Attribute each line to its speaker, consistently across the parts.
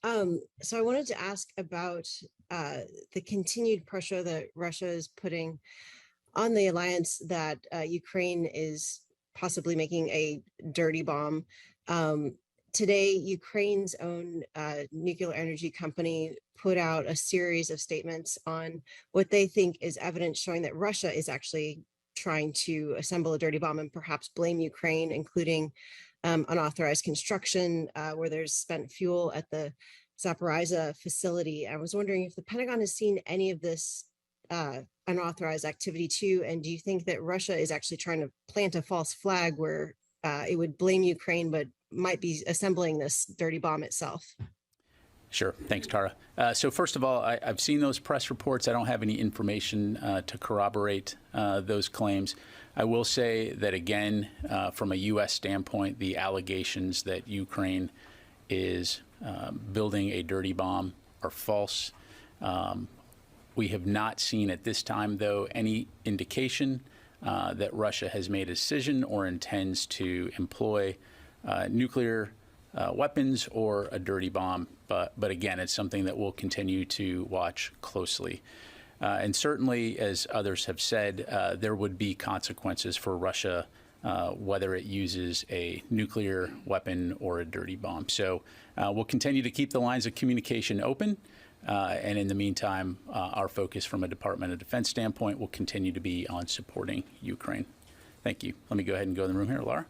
Speaker 1: So I wanted to ask about the continued pressure that Russia is putting on the alliance that Ukraine is possibly making a dirty bomb. Today, Ukraine's own nuclear energy company put out a series of statements on what they think is evidence showing that Russia is actually trying to assemble a dirty bomb and perhaps blame Ukraine, including unauthorized construction where there's spent fuel at the Zaporizhzhia facility. I was wondering if the Pentagon has seen any of this unauthorized activity too, and do you think that Russia is actually trying to plant a false flag where it would blame Ukraine, but might be assembling this dirty bomb itself?
Speaker 2: Sure. Thanks, Tara. So first of all, I've seen those press reports. I don't have any information to corroborate those claims. I will say that, again, from a U.S. standpoint, the allegations that Ukraine is building a dirty bomb are false. We have not seen at this time, though, any indication that Russia has made a decision or intends to employ nuclear weapons or a dirty bomb. But again, it's something that we'll continue to watch closely. And certainly, as others have said, there would be consequences for Russia, whether it uses a nuclear weapon or a dirty bomb. So we'll continue to keep the lines of communication open. And in the meantime, our focus from a Department of Defense standpoint will continue to be on supporting Ukraine. Thank you. Let me go ahead and go in the room here. Laura?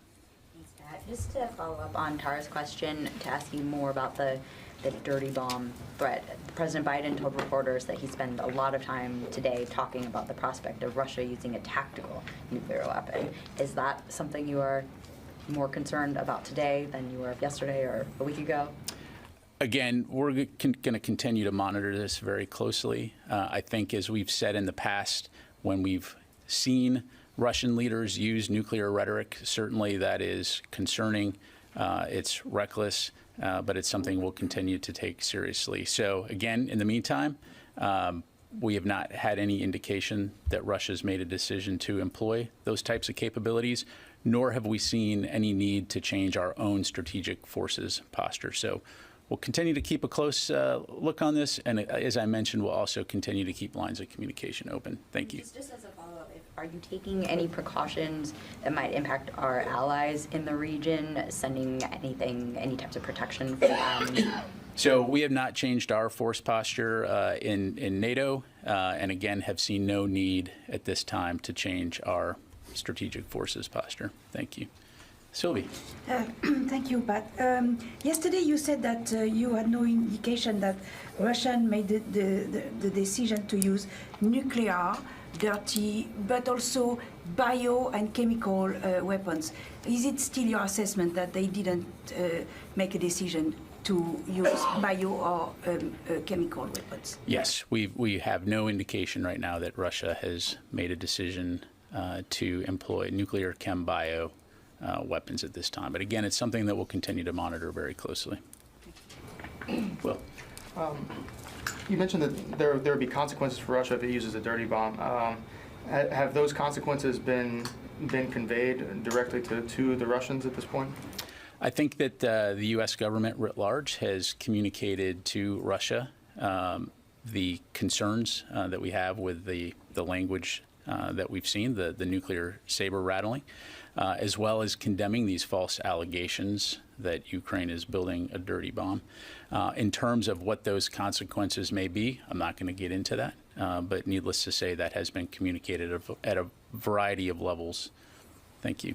Speaker 3: Thanks, Pat. Just to follow up on Tara's question, to ask you more about the dirty bomb threat. President Biden told reporters that he spent a lot of time today talking about the prospect of Russia using a tactical nuclear weapon. Is that something you are more concerned about today than you were yesterday or a week ago?
Speaker 2: Again, we're going to continue to monitor this very closely. I think, as we've said in the past, when we've seen Russian leaders use nuclear rhetoric, certainly that is concerning. It's reckless, but it's something we'll continue to take seriously. So again, in the meantime, we have not had any indication that Russia's made a decision to employ those types of capabilities, nor have we seen any need to change our own strategic forces posture. So we'll continue to keep a close look on this, and as I mentioned, we'll also continue to keep lines of communication open. Thank you.
Speaker 3: Just as a follow-up, are you taking any precautions that might impact our allies in the region, sending any types of protection for them?
Speaker 2: So we have not changed our force posture in NATO, and again, have seen no need at this time to change our strategic forces posture. Thank you. Sylvie.
Speaker 4: Thank you, Pat. Yesterday you said that you had no indication that Russia made the decision to use nuclear, dirty, but also bio and chemical weapons. Is it still your assessment that they didn't make a decision to use bio or chemical weapons?
Speaker 2: Yes, we have no indication right now that Russia has made a decision to employ nuclear, chem, bio weapons at this time. But again, it's something that we'll continue to monitor very closely. Will?
Speaker 5: You mentioned that there would be consequences for Russia if it uses a dirty bomb. Have those consequences been conveyed directly to the Russians at this point?
Speaker 2: I think that the U.S. government writ large has communicated to Russia the concerns that we have with the language that we've seen, the nuclear saber rattling, as well as condemning these false allegations that Ukraine is building a dirty bomb. In terms of what those consequences may be, I'm not going to get into that, but needless to say, that has been communicated at a variety of levels. Thank you.